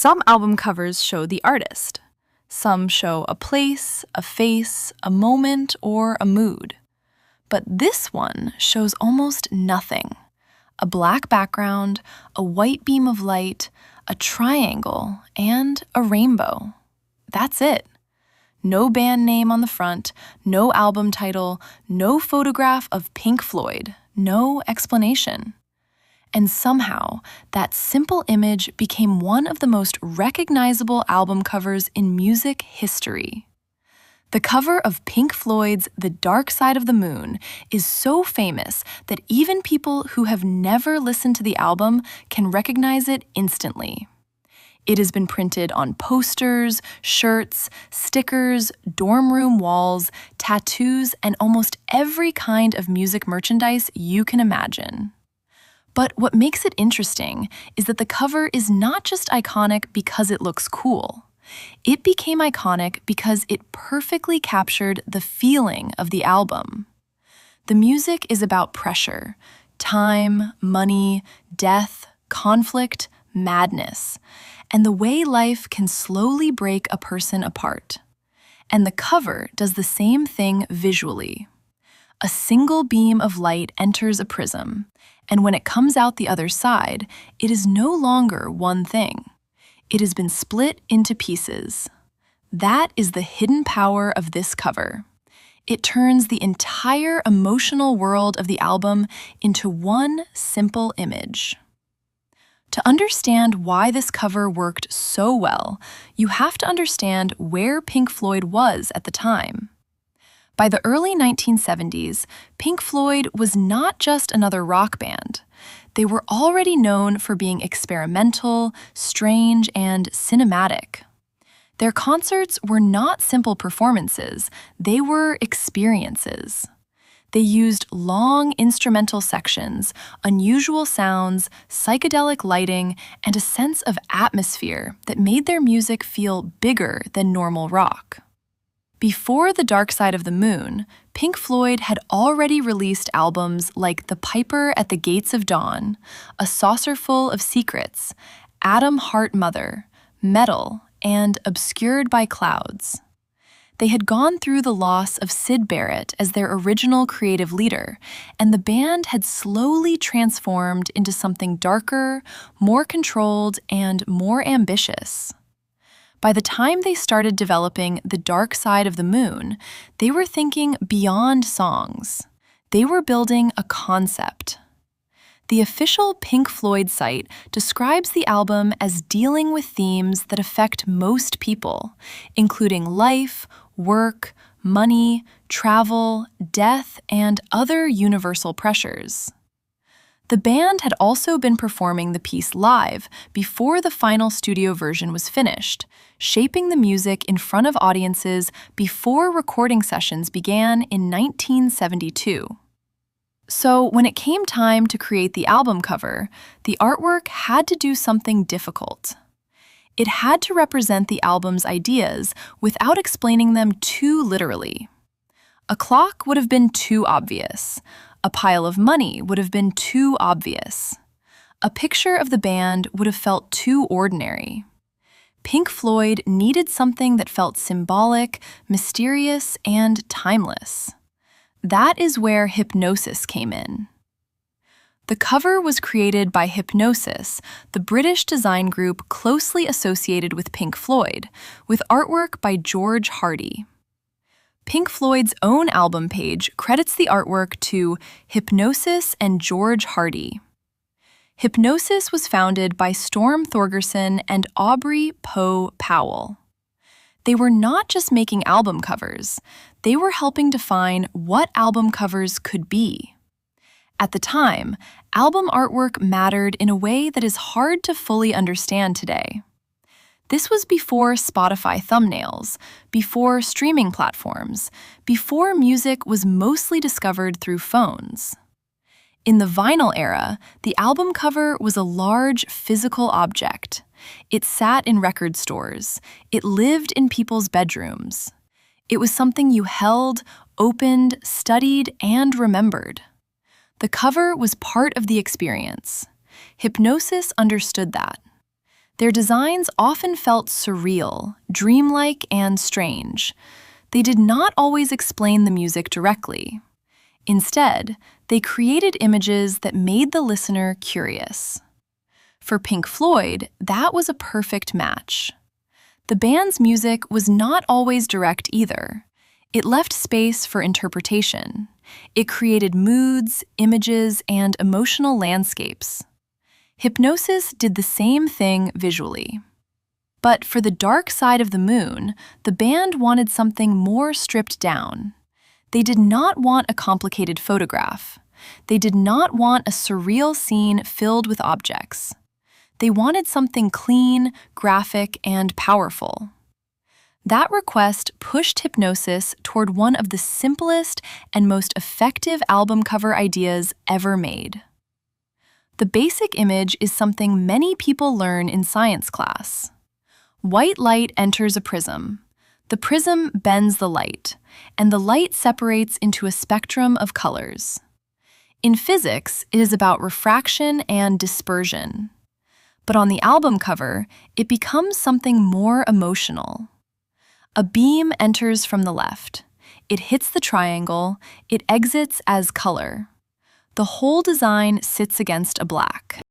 Some album covers show the artist. Some show a place, a face, a moment, or a mood. But this one shows almost nothing. A black background, a white beam of light, a triangle, and a rainbow. That's it. No band name on the front, no album title, no photograph of Pink Floyd, no explanation. And somehow, that simple image became one of the most recognizable album covers in music history. The cover of Pink Floyd's The Dark Side of the Moon is so famous that even people who have never listened to the album can recognize it instantly. It has been printed on posters, shirts, stickers, dorm room walls, tattoos, and almost every kind of music merchandise you can imagine. But what makes it interesting is that the cover is not just iconic because it looks cool. It became iconic because it perfectly captured the feeling of the album. The music is about pressure, time, money, death, conflict, madness, and the way life can slowly break a person apart. And the cover does the same thing visually. A single beam of light enters a prism, and when it comes out the other side, it is no longer one thing. It has been split into pieces. That is the hidden power of this cover. It turns the entire emotional world of the album into one simple image. To understand why this cover worked so well, you have to understand where Pink Floyd was at the time. By the early 1970s, Pink Floyd was not just another rock band. They were already known for being experimental, strange, and cinematic. Their concerts were not simple performances, they were experiences. They used long instrumental sections, unusual sounds, psychedelic lighting, and a sense of atmosphere that made their music feel bigger than normal rock. Before The Dark Side of the Moon, Pink Floyd had already released albums like The Piper at the Gates of Dawn, A Saucerful of Secrets, Atom Heart Mother, Metal, and Obscured by Clouds. They had gone through the loss of Syd Barrett as their original creative leader, and the band had slowly transformed into something darker, more controlled, and more ambitious. By the time they started developing The Dark Side of the Moon, they were thinking beyond songs. They were building a concept. The official Pink Floyd site describes the album as dealing with themes that affect most people, including life, work, money, travel, death, and other universal pressures. The band had also been performing the piece live before the final studio version was finished, shaping the music in front of audiences before recording sessions began in 1972. So when it came time to create the album cover, the artwork had to do something difficult. It had to represent the album's ideas without explaining them too literally. A clock would have been too obvious. A pile of money would have been too obvious. A picture of the band would have felt too ordinary. Pink Floyd needed something that felt symbolic, mysterious, and timeless. That is where Hipgnosis came in. The cover was created by Hipgnosis, the British design group closely associated with Pink Floyd, with artwork by George Hardie. Pink Floyd's own album page credits the artwork to Hipgnosis and George Hardie. Hipgnosis was founded by Storm Thorgerson and Aubrey Poe Powell. They were not just making album covers, they were helping define what album covers could be. At the time, album artwork mattered in a way that is hard to fully understand today. This was before Spotify thumbnails, before streaming platforms, before music was mostly discovered through phones. In the vinyl era, the album cover was a large physical object. It sat in record stores. It lived in people's bedrooms. It was something you held, opened, studied, and remembered. The cover was part of the experience. Hipgnosis understood that. Their designs often felt surreal, dreamlike, and strange. They did not always explain the music directly. Instead, they created images that made the listener curious. For Pink Floyd, that was a perfect match. The band's music was not always direct either. It left space for interpretation. It created moods, images, and emotional landscapes. Hipgnosis did the same thing visually. But for The Dark Side of the Moon, the band wanted something more stripped down. They did not want a complicated photograph. They did not want a surreal scene filled with objects. They wanted something clean, graphic, and powerful. That request pushed Hipgnosis toward one of the simplest and most effective album cover ideas ever made. The basic image is something many people learn in science class. White light enters a prism. The prism bends the light, and the light separates into a spectrum of colors. In physics, it is about refraction and dispersion. But on the album cover, it becomes something more emotional. A beam enters from the left. It hits the triangle. It exits as color. The whole design sits against a black.